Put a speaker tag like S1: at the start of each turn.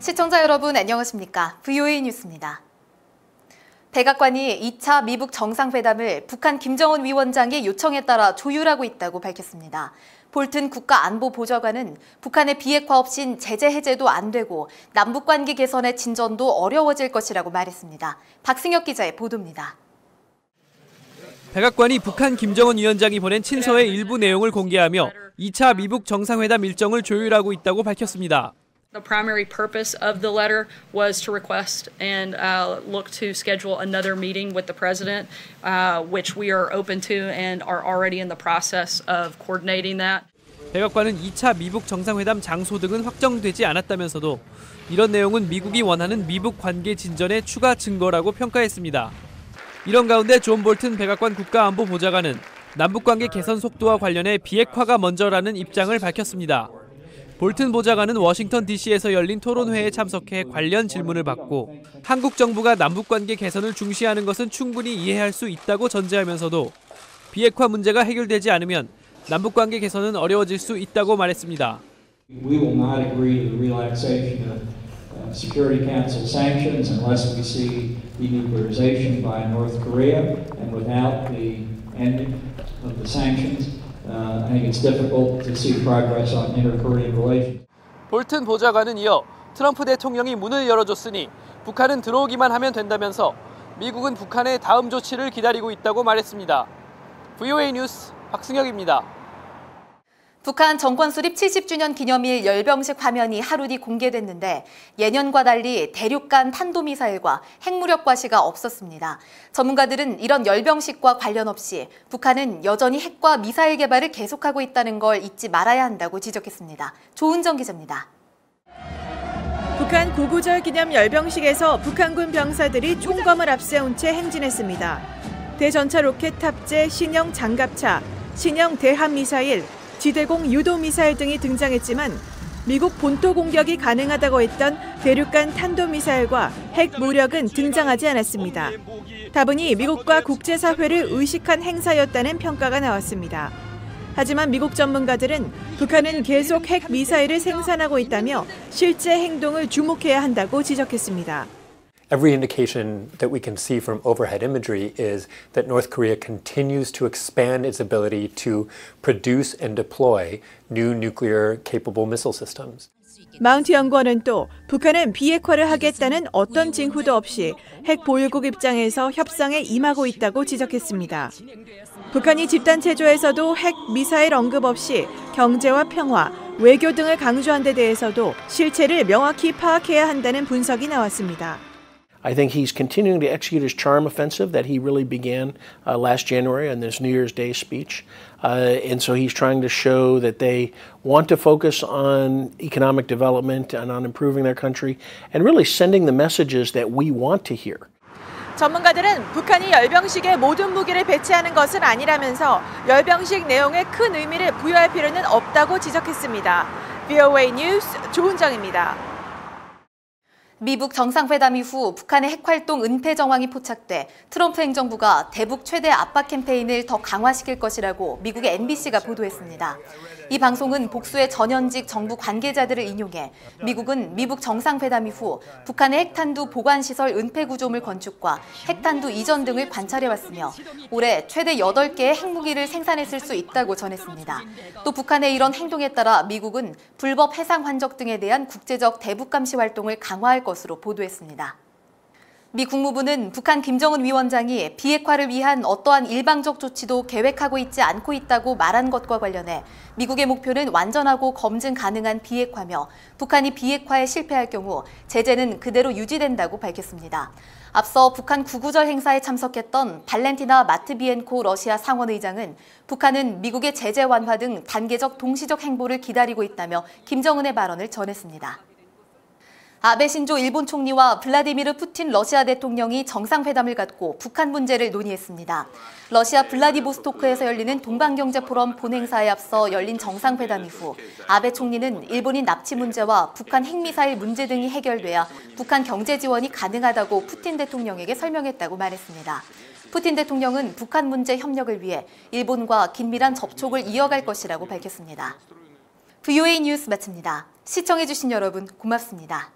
S1: 시청자 여러분 안녕하십니까? VOA 뉴스입니다. 백악관이 2차 미북 정상회담을 북한 김정은 위원장의 요청에 따라 조율하고 있다고 밝혔습니다. 볼튼 국가안보보좌관은 북한의 비핵화 없인 제재 해제도 안 되고 남북관계 개선의 진전도 어려워질 것이라고 말했습니다. 박승혁 기자의 보도입니다.
S2: 백악관이 북한 김정은 위원장이 보낸 친서의 일부 내용을 공개하며 2차 미북 정상회담 일정을 조율하고 있다고 밝혔습니다.
S3: The primary purpose of the letter was to request and look to schedule another meeting with the president, which we are open to and are already in the process of coordinating that.
S2: 백악관은 2차 미북 정상회담 장소 등은 확정되지 않았다면서도 이런 내용은 미국이 원하는 미북 관계 진전의 추가 증거라고 평가했습니다. 이런 가운데 존 볼튼 백악관 국가안보보좌관은 남북관계 개선 속도와 관련해 비핵화가 먼저라는 입장을 밝혔습니다. 볼튼 보좌관은 워싱턴 DC에서 열린 토론회에 참석해 관련 질문을 받고 한국 정부가 남북관계 개선을 중시하는 것은 충분히 이해할 수 있다고 전제하면서도 비핵화 문제가 해결되지 않으면 남북관계 개선은 어려워질 수 있다고 말했습니다.
S4: We will not agree to the relaxation of Security Council sanctions unless we see denuclearization by North Korea, and without the ending of the sanctions. I think it's difficult to see progress on inter-Korean relations.
S2: 볼튼 보좌관은 이어 트럼프 대통령이 문을 열어줬으니 북한은 들어오기만 하면 된다면서 미국은 북한의 다음 조치를 기다리고 있다고 말했습니다. VOA 뉴스 박승혁입니다.
S1: 북한 정권 수립 70주년 기념일 열병식 화면이 하루 뒤 공개됐는데 예년과 달리 대륙간 탄도미사일과 핵무력 과시가 없었습니다. 전문가들은 이런 열병식과 관련 없이 북한은 여전히 핵과 미사일 개발을 계속하고 있다는 걸 잊지 말아야 한다고 지적했습니다. 조은정 기자입니다.
S5: 북한 구구절 기념 열병식에서 북한군 병사들이 총검을 앞세운 채 행진했습니다. 대전차 로켓 탑재 신형 장갑차, 신형 대함미사일, 지대공 유도미사일 등이 등장했지만 미국 본토 공격이 가능하다고 했던 대륙간 탄도미사일과 핵무력은 등장하지 않았습니다. 다분히 미국과 국제사회를 의식한 행사였다는 평가가 나왔습니다. 하지만 미국 전문가들은 북한은 계속 핵미사일을 생산하고 있다며 실제 행동을 주목해야 한다고 지적했습니다.
S6: Every indication that we can see from overhead imagery is that North Korea continues to expand its ability to produce and deploy new nuclear-capable missile systems.
S5: 마운트 연구원은 또 북한은 비핵화를 하겠다는 어떤 징후도 없이 핵 보유국 입장에서 협상에 임하고 있다고 지적했습니다. 북한이 집단 체조에서도 핵 미사일 언급 없이 경제와 평화, 외교 등을 강조한 데 대해서도 실체를 명확히 파악해야 한다는 분석이 나왔습니다.
S7: I think he's continuing to execute his charm offensive that he really began last January on this New Year's Day speech. And so he's trying to show that they want to focus on economic development and on improving their country and really sending the messages that we want to hear.
S5: 전문가들은 북한이 열병식에 모든 무기를 배치하는 것은 아니라면서 열병식 내용에 큰 의미를 부여할 필요는 없다고 지적했습니다. VOA 뉴스 조은정입니다.
S1: 미북 정상회담 이후 북한의 핵활동 은폐 정황이 포착돼 트럼프 행정부가 대북 최대 압박 캠페인을 더 강화시킬 것이라고 미국의 MBC가 보도했습니다. 이 방송은 복수의 전현직 정부 관계자들을 인용해 미국은 미북 정상회담 이후 북한의 핵탄두 보관시설 은폐 구조물 건축과 핵탄두 이전 등을 관찰해왔으며 올해 최대 8개의 핵무기를 생산했을 수 있다고 전했습니다. 또 북한의 이런 행동에 따라 미국은 불법 해상 환적 등에 대한 국제적 대북 감시 활동을 강화할 것으로 보도했습니다. 미 국무부는 북한 김정은 위원장이 비핵화를 위한 어떠한 일방적 조치도 계획하고 있지 않고 있다고 말한 것과 관련해 미국의 목표는 완전하고 검증 가능한 비핵화며 북한이 비핵화에 실패할 경우 제재는 그대로 유지된다고 밝혔습니다. 앞서 북한 구구절 행사에 참석했던 발렌티나 마트비엔코 러시아 상원의장은 북한은 미국의 제재 완화 등 단계적 동시적 행보를 기다리고 있다며 김정은의 발언을 전했습니다. 아베 신조 일본 총리와 블라디미르 푸틴 러시아 대통령이 정상회담을 갖고 북한 문제를 논의했습니다. 러시아 블라디보스토크에서 열리는 동방경제포럼 본행사에 앞서 열린 정상회담 이후 아베 총리는 일본인 납치 문제와 북한 핵미사일 문제 등이 해결돼야 북한 경제 지원이 가능하다고 푸틴 대통령에게 설명했다고 말했습니다. 푸틴 대통령은 북한 문제 협력을 위해 일본과 긴밀한 접촉을 이어갈 것이라고 밝혔습니다. VOA 뉴스 마칩니다. 시청해주신 여러분 고맙습니다.